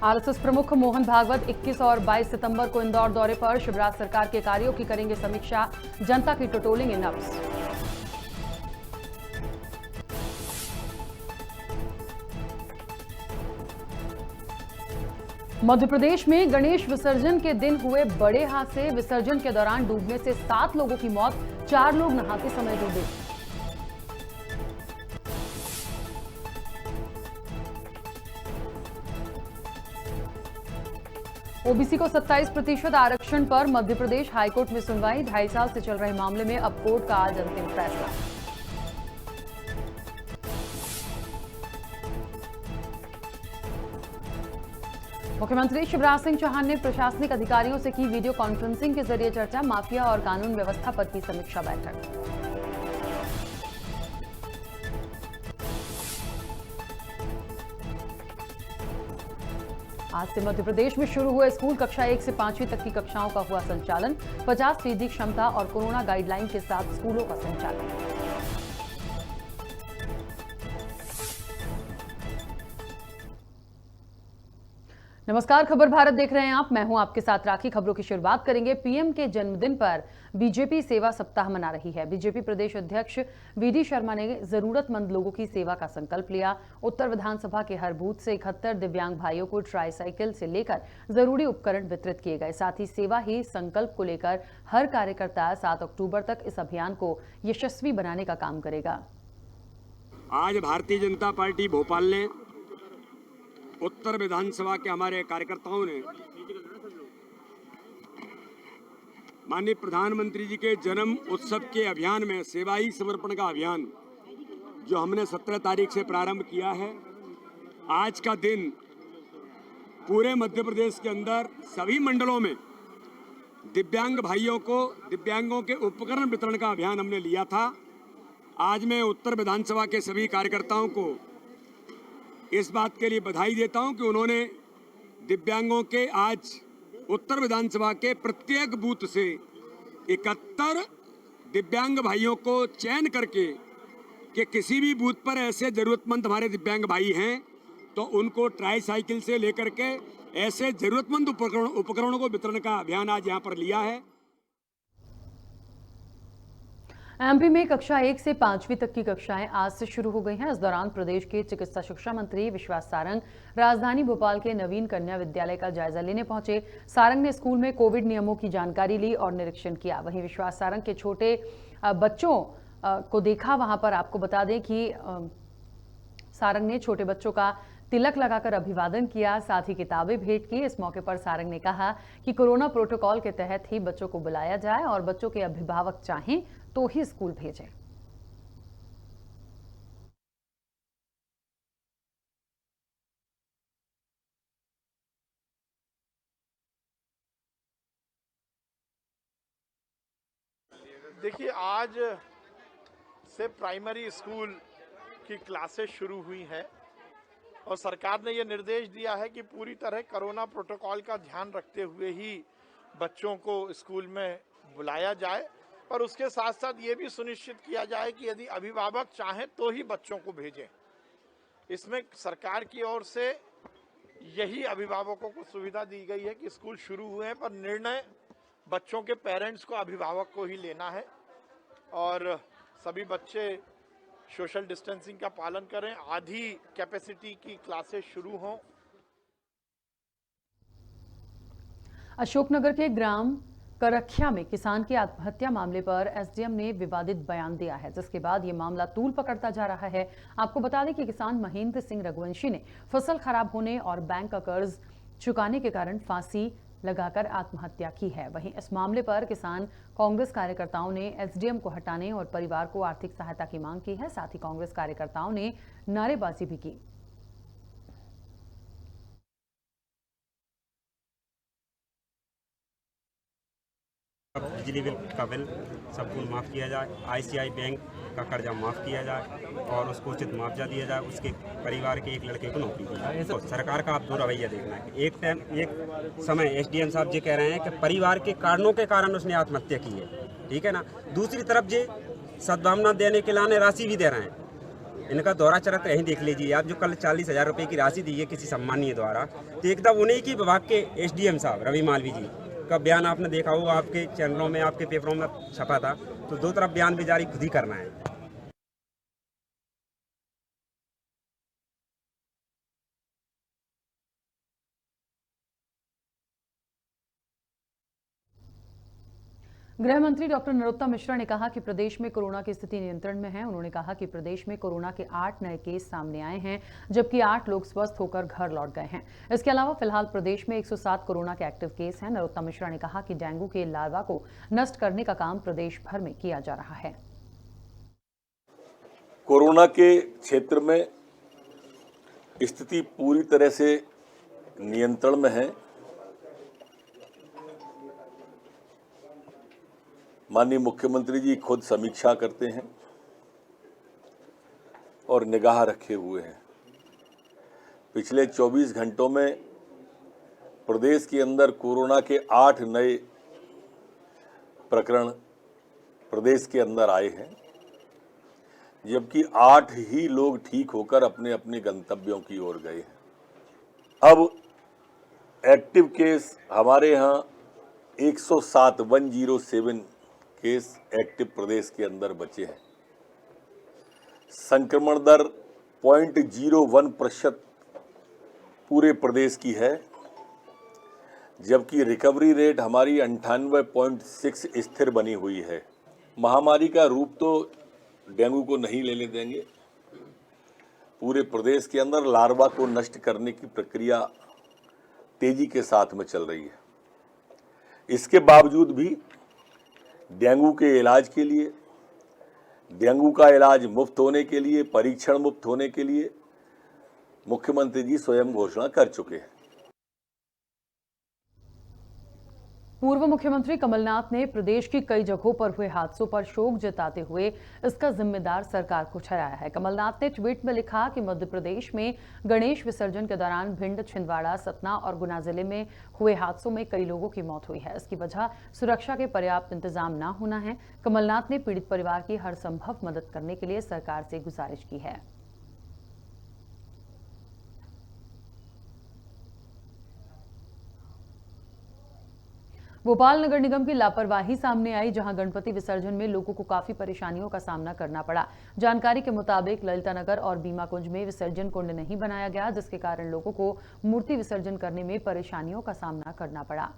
RSS प्रमुख मोहन भागवत 21 और 22 सितंबर को इंदौर दौरे पर। शिवराज सरकार के कार्यों की करेंगे समीक्षा, जनता की टटोलेंगे नब्ज। मध्य प्रदेश में गणेश विसर्जन के दिन हुए बड़े हादसे। विसर्जन के दौरान डूबने से 7 लोगों की मौत, 4 लोग नहाते समय डूबे। ओबीसी को 27% आरक्षण पर मध्य प्रदेश हाईकोर्ट में सुनवाई। 2.5 साल से चल रहे मामले में अब कोर्ट का आज अंतिम फैसला। मुख्यमंत्री शिवराज सिंह चौहान ने प्रशासनिक अधिकारियों से की वीडियो कॉन्फ्रेंसिंग के जरिए चर्चा। माफिया और कानून व्यवस्था पर की समीक्षा बैठक। आज से मध्य प्रदेश में शुरू हुए स्कूल। कक्षा 1 से 5वीं तक की कक्षाओं का हुआ संचालन। 50% क्षमता और कोरोना गाइडलाइन के साथ स्कूलों का संचालन। नमस्कार, खबर भारत देख रहे हैं आप। मैं हूं आपके साथ राखी। खबरों की शुरुआत करेंगे। पीएम के जन्मदिन पर बीजेपी सेवा सप्ताह मना रही है। बीजेपी प्रदेश अध्यक्ष वीडी शर्मा ने जरूरतमंद लोगों की सेवा का संकल्प लिया। उत्तर विधानसभा के हर बूथ से 71 दिव्यांग भाइयों को ट्राईसाइकिल से लेकर जरूरी उपकरण वितरित किए गए। साथ ही सेवा ही संकल्प को लेकर हर कार्यकर्ता 7 अक्टूबर तक इस अभियान को यशस्वी बनाने का काम करेगा। आज भारतीय जनता पार्टी भोपाल ने उत्तर विधानसभा के हमारे कार्यकर्ताओं ने माननीय प्रधानमंत्री जी के जन्म उत्सव के अभियान में सेवा ही समर्पण का अभियान जो हमने 17 तारीख से प्रारंभ किया है, आज का दिन पूरे मध्य प्रदेश के अंदर सभी मंडलों में दिव्यांग भाइयों को दिव्यांगों के उपकरण वितरण का अभियान हमने लिया था। आज मैं उत्तर विधानसभा के सभी कार्यकर्ताओं को इस बात के लिए बधाई देता हूं कि उन्होंने दिव्यांगों के आज उत्तर विधानसभा के प्रत्येक बूथ से 71 दिव्यांग भाइयों को चयन करके कि किसी भी बूथ पर ऐसे जरूरतमंद हमारे दिव्यांग भाई हैं तो उनको ट्राईसाइकिल से लेकर के ऐसे जरूरतमंद उपकरणों को वितरण का अभियान आज यहाँ पर लिया है। एमपी में कक्षा 1 से 5वीं तक की कक्षाएं आज से शुरू हो गई हैं। इस दौरान प्रदेश के चिकित्सा शिक्षा मंत्री विश्वास सारंग राजधानी भोपाल के नवीन कन्या विद्यालय का जायजा लेने पहुंचे। सारंग ने स्कूल में कोविड नियमों की जानकारी ली और निरीक्षण किया। वहीं विश्वास सारंग के छोटे बच्चों को देखा। वहां पर आपको बता दें कि सारंग ने छोटे बच्चों का तिलक लगाकर अभिवादन किया, साथ ही किताबें भेंट की। इस मौके पर सारंग ने कहा कि कोरोना प्रोटोकॉल के तहत ही बच्चों को बुलाया जाए और बच्चों के अभिभावक चाहें तो ही स्कूल भेजें। देखिए, आज से प्राइमरी स्कूल की क्लासेस शुरू हुई हैं और सरकार ने ये निर्देश दिया है कि पूरी तरह कोरोना प्रोटोकॉल का ध्यान रखते हुए ही बच्चों को स्कूल में बुलाया जाए और उसके साथ साथ ये भी सुनिश्चित किया जाए कि यदि अभिभावक चाहें तो ही बच्चों को भेजें। इसमें सरकार की ओर से यही अभिभावकों को सुविधा दी गई है कि स्कूल शुरू हुए हैं पर निर्णय बच्चों के पेरेंट्स को, अभिभावक को ही लेना है और सभी बच्चे सोशल डिस्टेंसिंग का पालन करें। आधी कैपेसिटी की क्लासेस शुरू हों। अशोकनगर के ग्राम करखिया में किसान की आत्महत्या मामले पर एसडीएम ने विवादित बयान दिया है, जिसके बाद ये मामला तूल पकड़ता जा रहा है। आपको बता दें कि किसान महेंद्र सिंह रघुवंशी ने फसल खराब होने और बैंक का कर्ज चुकाने के कारण फांसी लगाकर आत्महत्या की है। वहीं इस मामले पर किसान कांग्रेस कार्यकर्ताओं ने एसडीएम को हटाने और परिवार को आर्थिक सहायता की मांग की है। साथ ही कांग्रेस कार्यकर्ताओं ने नारेबाजी भी की। बिजली बिल का बिल सबको माफ़ किया जाए, आईसीआई बैंक का कर्जा माफ़ किया जाए और उसको उचित मुआवजा दिया जाए। उसके परिवार के एक लड़के को नौकरी दी जाए। तो सरकार का आप दो रवैया देखना है कि एक समय एसडीएम साहब जी कह रहे हैं कि परिवार के कारणों के कारण उसने आत्महत्या की है, ठीक है ना। दूसरी तरफ जी सद्भावना देने के लाने राशि भी दे रहे हैं। इनका दोहरा चरित्र यहीं देख लीजिए आप। जो कल 40,000 रुपये की राशि दी है किसी सम्मानीय द्वारा, तो एकदम उन्हीं की विभाग के SDM साहब रवि मालवी जी का बयान आपने देखा होगा, आपके चैनलों में, आपके पेपरों में छपा था। तो दो तरफ बयान भी जारी खुद ही करना है। गृह मंत्री डॉक्टर नरोत्तम मिश्रा ने कहा कि प्रदेश में कोरोना की स्थिति नियंत्रण में है। उन्होंने कहा कि प्रदेश में कोरोना के 8 नए केस सामने आए हैं, जबकि 8 लोग स्वस्थ होकर घर लौट गए हैं। इसके अलावा फिलहाल प्रदेश में 107 कोरोना के एक्टिव केस हैं। नरोत्तम मिश्रा ने कहा कि डेंगू के लार्वा को नष्ट करने का काम प्रदेश भर में किया जा रहा है। कोरोना के क्षेत्र में स्थिति पूरी तरह से नियंत्रण में है। माननीय मुख्यमंत्री जी खुद समीक्षा करते हैं और निगाह रखे हुए हैं। पिछले 24 घंटों में प्रदेश के अंदर कोरोना के 8 नए प्रकरण प्रदेश के अंदर आए हैं, जबकि 8 ही लोग ठीक होकर अपने अपने गंतव्यों की ओर गए हैं। अब एक्टिव केस हमारे यहाँ 107 केस एक्टिव प्रदेश के अंदर बचे हैं। संक्रमण दर 0.01% पूरे प्रदेश की है, जबकि रिकवरी रेट हमारी 98.6 स्थिर बनी हुई है। महामारी का रूप तो डेंगू को नहीं लेने देंगे। पूरे प्रदेश के अंदर लार्वा को नष्ट करने की प्रक्रिया तेजी के साथ में चल रही है। इसके बावजूद भी डेंगू के इलाज के लिए, डेंगू का इलाज मुफ्त होने के लिए, परीक्षण मुफ्त होने के लिए मुख्यमंत्री जी स्वयं घोषणा कर चुके हैं। पूर्व मुख्यमंत्री कमलनाथ ने प्रदेश की कई जगहों पर हुए हादसों पर शोक जताते हुए इसका जिम्मेदार सरकार को ठहराया है। कमलनाथ ने ट्वीट में लिखा कि मध्य प्रदेश में गणेश विसर्जन के दौरान भिंड, छिंदवाड़ा, सतना और गुना जिले में हुए हादसों में कई लोगों की मौत हुई है। इसकी वजह सुरक्षा के पर्याप्त इंतजाम न होना है। कमलनाथ ने पीड़ित परिवार की हर संभव मदद करने के लिए सरकार से गुजारिश की है। भोपाल नगर निगम की लापरवाही सामने आई, जहां गणपति विसर्जन में लोगों को काफी परेशानियों का सामना करना पड़ा। जानकारी के मुताबिक ललिता नगर और बीमा कुंज में विसर्जन कुंड नहीं बनाया गया, जिसके कारण लोगों को मूर्ति विसर्जन करने में परेशानियों का सामना करना पड़ा।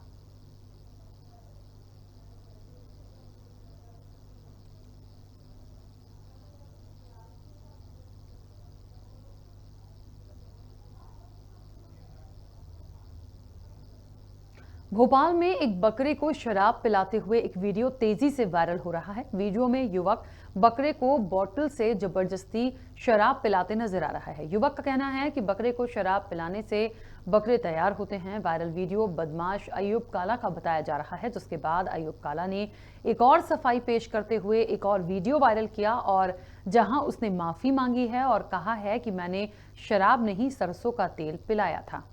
भोपाल में एक बकरे को शराब पिलाते हुए एक वीडियो तेजी से वायरल हो रहा है। वीडियो में युवक बकरे को बोतल से जबरदस्ती शराब पिलाते नजर आ रहा है। युवक का कहना है कि बकरे को शराब पिलाने से बकरे तैयार होते हैं। वायरल वीडियो बदमाश अयूब काला का बताया जा रहा है, जिसके बाद अयूब काला ने एक और सफाई पेश करते हुए एक और वीडियो वायरल किया और जहां उसने माफी मांगी है और कहा है कि मैंने शराब नहीं, सरसों का तेल पिलाया था।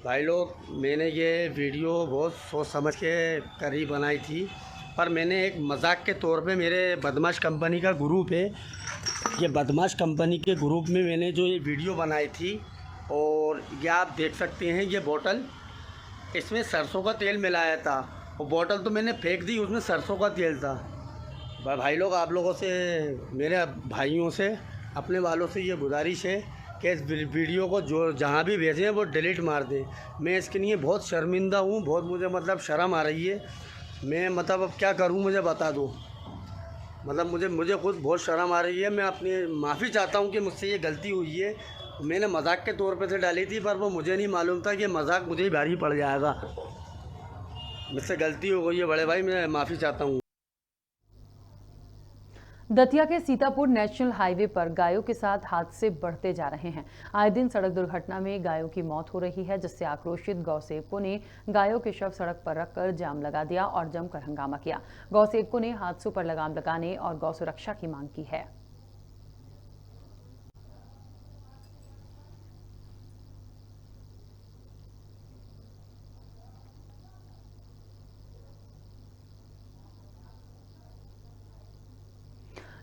भाई लोग, मैंने ये वीडियो बहुत सोच समझ के करीब बनाई थी, पर मैंने एक मजाक के तौर पे, मेरे बदमाश कंपनी का ग्रुप है, ये बदमाश कंपनी के ग्रुप में मैंने जो ये वीडियो बनाई थी, और ये आप देख सकते हैं ये बोतल, इसमें सरसों का तेल मिलाया था और बोतल तो मैंने फेंक दी, उसमें सरसों का तेल था। भाई लोग, आप लोगों से, मेरे भाइयों से, अपने वालों से ये गुजारिश है कि इस वीडियो को जो जहाँ भी भेजें वो डिलीट मार दें। मैं इसके लिए बहुत शर्मिंदा हूँ, बहुत मुझे मतलब शर्म आ रही है। मैं मतलब अब क्या करूँ, मुझे बता दो। मतलब मुझे खुद बहुत शर्म आ रही है। मैं अपनी माफ़ी चाहता हूँ कि मुझसे ये गलती हुई है। मैंने मजाक के तौर पे से डाली थी, पर वो मुझे नहीं मालूम था कि मजाक मुझे ही भारी पड़ जाएगा। मुझसे गलती हो गई है बड़े भाई, मैं माफ़ी चाहता हूँ। दतिया के सीतापुर नेशनल हाईवे पर गायों के साथ हादसे बढ़ते जा रहे हैं। आए दिन सड़क दुर्घटना में गायों की मौत हो रही है, जिससे आक्रोशित गौसेवकों ने गायों के शव सड़क पर रखकर जाम लगा दिया और जमकर हंगामा किया। गौसेवकों ने हादसों पर लगाम लगाने और गौ सुरक्षा की मांग की है।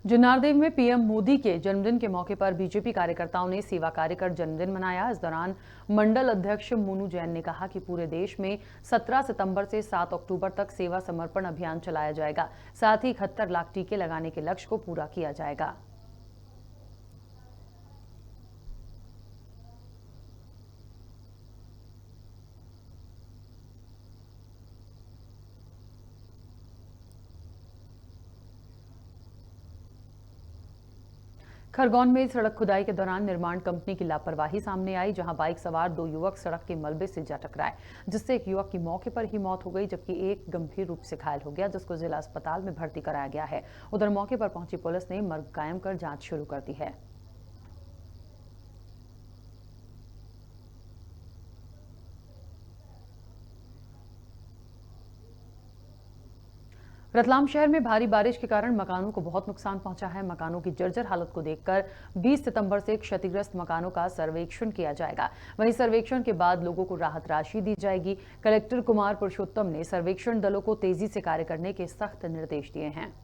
जनारदेव में पीएम मोदी के जन्मदिन के मौके पर बीजेपी कार्यकर्ताओं ने सेवा कार्य कर जन्मदिन मनाया। इस दौरान मंडल अध्यक्ष मोनू जैन ने कहा कि पूरे देश में 17 सितंबर से 7 अक्टूबर तक सेवा समर्पण अभियान चलाया जाएगा। साथ ही 71 लाख टीके लगाने के लक्ष्य को पूरा किया जाएगा। खरगोन में सड़क खुदाई के दौरान निर्माण कंपनी की लापरवाही सामने आई, जहां बाइक सवार 2 युवक सड़क के मलबे से जा टकराए, जिससे एक युवक की मौके पर ही मौत हो गई, जबकि एक गंभीर रूप से घायल हो गया, जिसको जिला अस्पताल में भर्ती कराया गया है। उधर मौके पर पहुंची पुलिस ने मर्ग कायम कर जांच शुरू कर दी है। रतलाम शहर में भारी बारिश के कारण मकानों को बहुत नुकसान पहुंचा है। मकानों की जर्जर हालत को देखकर 20 सितंबर से क्षतिग्रस्त मकानों का सर्वेक्षण किया जाएगा। वहीं सर्वेक्षण के बाद लोगों को राहत राशि दी जाएगी। कलेक्टर कुमार पुरुषोत्तम ने सर्वेक्षण दलों को तेजी से कार्य करने के सख्त निर्देश दिए हैं।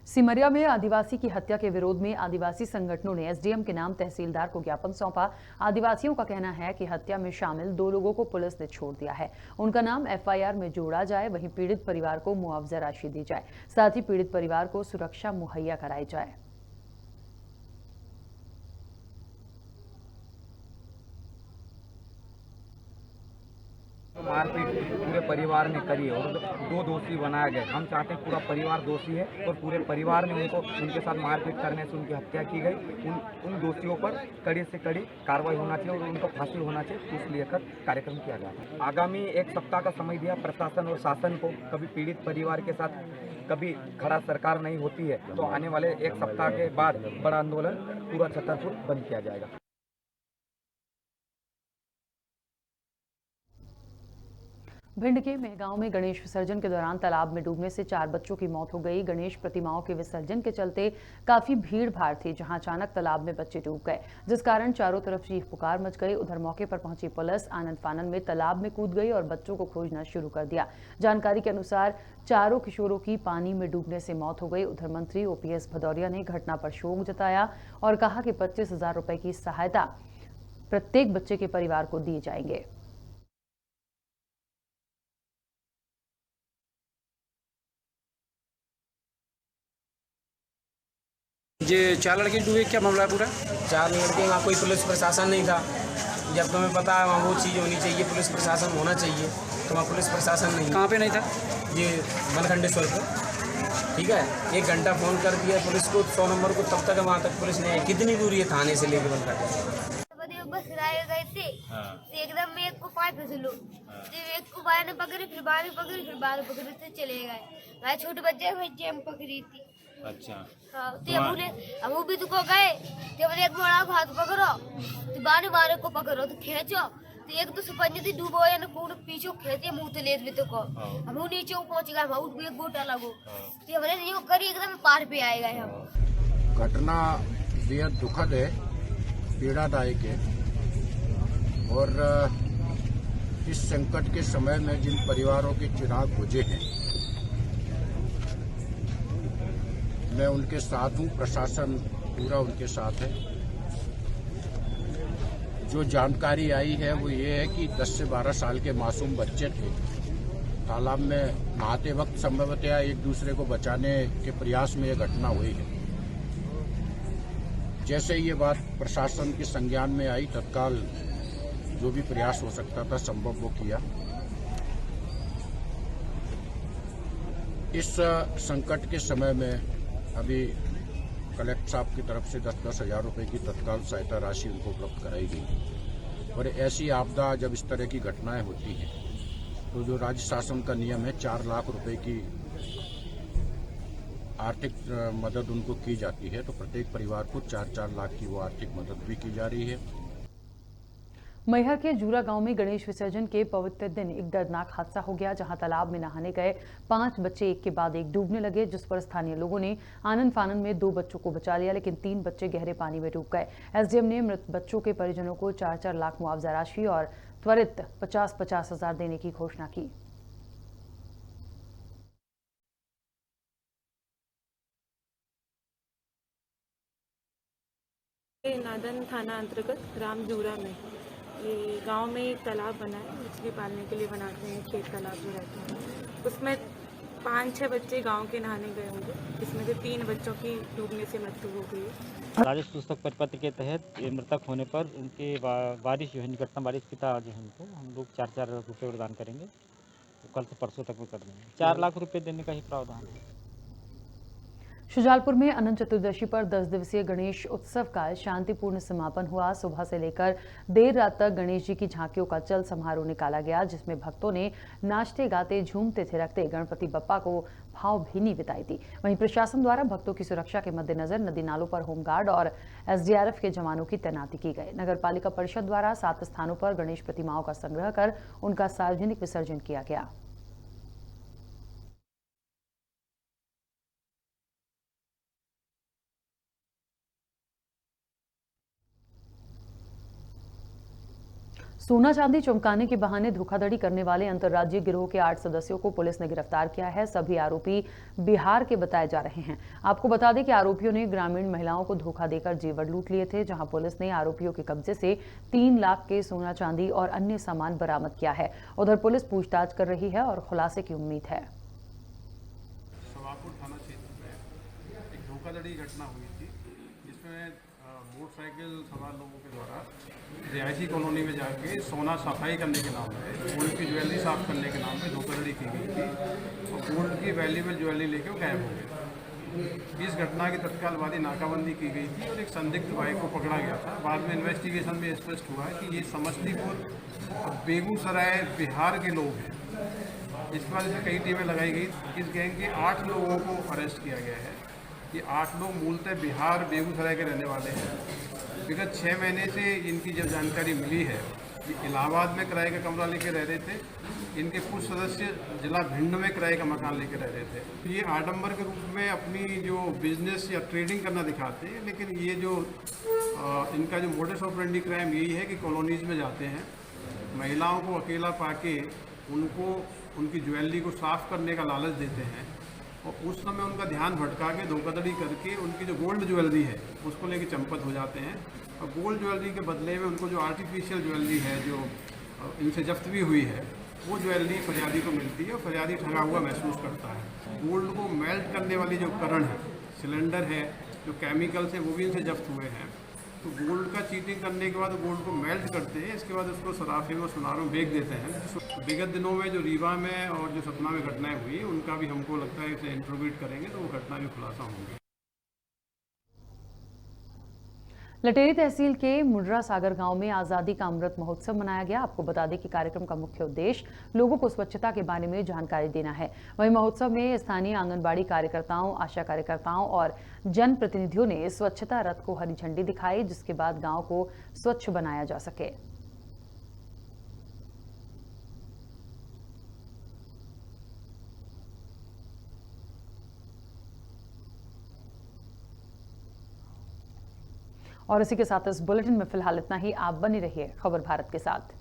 सिमरिया में आदिवासी की हत्या के विरोध में आदिवासी संगठनों ने एसडीएम के नाम तहसीलदार को ज्ञापन सौंपा। आदिवासियों का कहना है कि हत्या में शामिल 2 लोगों को पुलिस ने छोड़ दिया है। उनका नाम एफआईआर में जोड़ा जाए, वहीं पीड़ित परिवार को मुआवजा राशि दी जाए। साथ ही पीड़ित परिवार को सुरक्षा मुहैया कराई जाए। मारपीट पूरे परिवार ने करी और 2 दोषी बनाया गया। हम चाहते हैं पूरा परिवार दोषी है और पूरे परिवार ने उनके साथ मारपीट करने से उनकी हत्या की गई। उन दोषियों पर कड़ी से कड़ी कार्रवाई होना चाहिए और उनको फांसी होना चाहिए। इसलिए कार्यक्रम किया गया। आगामी 1 सप्ताह का समय दिया प्रशासन और शासन को। कभी पीड़ित परिवार के साथ कभी खड़ा सरकार नहीं होती है, तो आने वाले 1 सप्ताह के बाद बड़ा आंदोलन पूरा छतरपुर बंद किया जाएगा। भिंड के मेहगांव में गणेश विसर्जन के दौरान तालाब में डूबने से 4 बच्चों की मौत हो गई। गणेश प्रतिमाओं के विसर्जन के चलते काफी भीड़ भाड़ थी, जहां अचानक तालाब में बच्चे डूब गए, जिस कारण चारों तरफ चीख पुकार मच गई। उधर मौके पर पहुंची पुलिस आनन फानन में तालाब में कूद गई और बच्चों को खोजना शुरू कर दिया। जानकारी के अनुसार चारों किशोरों की पानी में डूबने से मौत हो गई। उधर मंत्री ओपीएस भदौरिया ने घटना पर शोक जताया और कहा कि 25,000 रुपए की सहायता प्रत्येक बच्चे के परिवार को दिए जाएंगे। ये 4 लड़के डूबे, क्या मामला है पूरा? 4 लड़के, वहाँ कोई पुलिस प्रशासन नहीं था। जब तुम्हें पता है वहाँ वो चीज़ होनी चाहिए, पुलिस प्रशासन होना चाहिए, तो वहाँ पुलिस प्रशासन नहीं। कहाँ पे नहीं था? ये बनखंडेश्वर पे, ठीक है। 1 घंटा फ़ोन कर दिया पुलिस को 100 नंबर को, तब तक वहाँ तक पुलिस नहीं आई। कितनी दूरी है थाने से लेके बनखंडेश्वर? बस राय गए थे, एकदम में एक को पाए फिसलो, एक को बाहर ने पकड़ी, फिर बाहर पकड़ी, फिर बाहर पकड़ी तो चले गए। मैं छोटे बच्चे हम पकड़ी थी। अच्छा। हाँ, हम भी तो को गए, एक बड़ा को हाथ पकड़ो, तो बारे को पकड़ो तो खींचो, तो एक तो सुपंज थी डूबो या ना पूर्ण पीछे खेते मुंह तो ले तो को हम नीचे पहुंच गए, हम एक गोटा लगो, तो हमने ये करी एकदम पार पे आए गए हम। घटना बेहद दुखद है, पीड़ादायक है और इस संकट के समय में जिन परिवारों के चिराग बुझे हैं, मैं उनके साथ हूँ, प्रशासन पूरा उनके साथ है। जो जानकारी आई है वो ये है कि 10 से 12 साल के मासूम बच्चे थे, तालाब में नहाते वक्त संभवतः एक दूसरे को बचाने के प्रयास में ये घटना हुई है। जैसे ये बात प्रशासन के संज्ञान में आई, तत्काल जो भी प्रयास हो सकता था संभव वो किया। इस संकट के समय में अभी कलेक्टर साहब की तरफ से 10-10 हज़ार रुपये की तत्काल सहायता राशि उनको उपलब्ध कराई गई। और ऐसी आपदा जब इस तरह की घटनाएं होती हैं तो जो राज्य शासन का नियम है 4 लाख रुपए की आर्थिक मदद उनको की जाती है, तो प्रत्येक परिवार को 4-4 लाख की वो आर्थिक मदद भी की जा रही है। मैहर के जूरा गांव में गणेश विसर्जन के पवित्र दिन एक दर्दनाक हादसा हो गया, जहां तालाब में नहाने गए 5 बच्चे एक के बाद एक डूबने लगे, जिस पर स्थानीय लोगों ने आनन फानन में 2 बच्चों को बचा लिया, लेकिन 3 बच्चे गहरे पानी में डूब गए। एसडीएम ने मृत बच्चों के परिजनों को 4-4 लाख मुआवजा राशि और त्वरित 50-50 हजार देने की घोषणा की। नादन थाना अंतर्गत रामजूरा में ये गांव में एक तालाब बना है, मछली पालने के लिए बनाते हैं, खेत तालाब जो रहते हैं। उसमें 5-6 बच्चे गांव के नहाने गए होंगे, जिसमें से 3 बच्चों की डूबने से मृत्यु हो गई है। राजस्व पुस्तक परिपत्र के तहत मृतक होने पर उनके वारिश जो है, निकटतम वारिश पिता जो है, उनको हम लोग 4-4 रुपये प्रदान करेंगे। तो कल से परसों तक में कर देंगे। 4 लाख रुपये देने का ही प्रावधान है। शुजालपुर में अनंत चतुर्दशी पर 10 दिवसीय गणेश उत्सव का शांतिपूर्ण समापन हुआ। सुबह से लेकर देर रात तक गणेश जी की झांकियों का चल समारोह निकाला गया, जिसमें भक्तों ने नाचते गाते झूमते थिरकते गणपति बप्पा को भावभीनी विदाई दी। वहीं प्रशासन द्वारा भक्तों की सुरक्षा के मद्देनजर नदी नालों पर होमगार्ड और एसडीआरएफ के जवानों की तैनाती की गई। नगर पालिका परिषद द्वारा 7 स्थानों पर गणेश प्रतिमाओं का संग्रह कर उनका सार्वजनिक विसर्जन किया गया। सोना चांदी चमकाने के बहाने धोखाधड़ी करने वाले अंतर्राज्यीय गिरोह के 8 सदस्यों को पुलिस ने गिरफ्तार किया है। सभी आरोपी बिहार के बताए जा रहे हैं। आपको बता दें कि आरोपियों ने ग्रामीण महिलाओं को धोखा देकर जेवर लूट लिए थे, जहां पुलिस ने आरोपियों के कब्जे से 3 लाख के सोना चांदी और अन्य सामान बरामद किया है। उधर पुलिस पूछताछ कर रही है और खुलासे की उम्मीद है। सवापुर थाना क्षेत्र में एक धोखाधड़ी घटना हुई थी, जिसमें मोटरसाइकिल सवार लोगों के द्वारा रिहायशी कॉलोनी में जाके सोना सफाई करने के नाम पे, गोल्ड की ज्वेलरी साफ करने के नाम पे धोखाधड़ी की गई थी और गोल्ड की वैल्यूएबल ज्वेलरी लेके वो गायब हो गए। इस घटना की तत्काल बाद ही नाकाबंदी की गई थी और एक संदिग्ध भाई को पकड़ा गया था। बाद में इन्वेस्टिगेशन में स्पष्ट हुआ कि ये समस्तीपुर और बेगूसराय बिहार के लोग हैं। इस वजह से कई टीमें लगाई गई। इस गैंग के 8 लोगों को अरेस्ट किया गया है। ये 8 लोग मूलतः बिहार बेगूसराय के रहने वाले हैं। विगत 6 महीने से इनकी जब जानकारी मिली है, ये इलाहाबाद में किराए का कमरा लेके रह रहे थे। इनके कुछ सदस्य जिला भिंड में किराए का मकान लेके रह रहे थे। ये आडंबर के रूप में अपनी जो बिजनेस या ट्रेडिंग करना दिखाते हैं, लेकिन ये जो इनका जो मोडस ऑपरेंडी क्राइम यही है कि कॉलोनीज में जाते हैं, महिलाओं को अकेला पाके उनको उनकी ज्वेलरी को साफ करने का लालच देते हैं और उस समय उनका ध्यान भटका के धोखाधड़ी करके उनकी जो गोल्ड ज्वेलरी है उसको लेके चंपत हो जाते हैं और गोल्ड ज्वेलरी के बदले में उनको जो आर्टिफिशियल ज्वेलरी है जो इनसे जब्त भी हुई है, वो ज्वेलरी फरियादी को मिलती है और फरियादी ठगा हुआ महसूस करता है। गोल्ड को मेल्ट करने वाली जो उपकरण है, सिलेंडर है, जो केमिकल्स हैं, वो भी इनसे जब्त हुए हैं। तो गोल्ड का चीटिंग करने के बाद गोल्ड को मेल्ट करते हैं, इसके बाद उसको सराफे में सुनारों में बेच देते हैं। विगत दिनों में जो रीवा में और जो सतना में घटनाएं हुई, उनका भी हमको लगता है इसे इंट्रोगेट करेंगे तो वो घटना भी खुलासा होंगी। लटेरी तहसील के मुर्रा सागर गांव में आजादी का अमृत महोत्सव मनाया गया। आपको बता दें कि कार्यक्रम का मुख्य उद्देश्य लोगों को स्वच्छता के बारे में जानकारी देना है। वहीं महोत्सव में स्थानीय आंगनबाड़ी कार्यकर्ताओं, आशा कार्यकर्ताओं और जनप्रतिनिधियों ने स्वच्छता रथ को हरी झंडी दिखाई, जिसके बाद गांव को स्वच्छ बनाया जा सके। और इसी के साथ इस बुलेटिन में फिलहाल इतना ही। आप बने रहिए खबर भारत के साथ।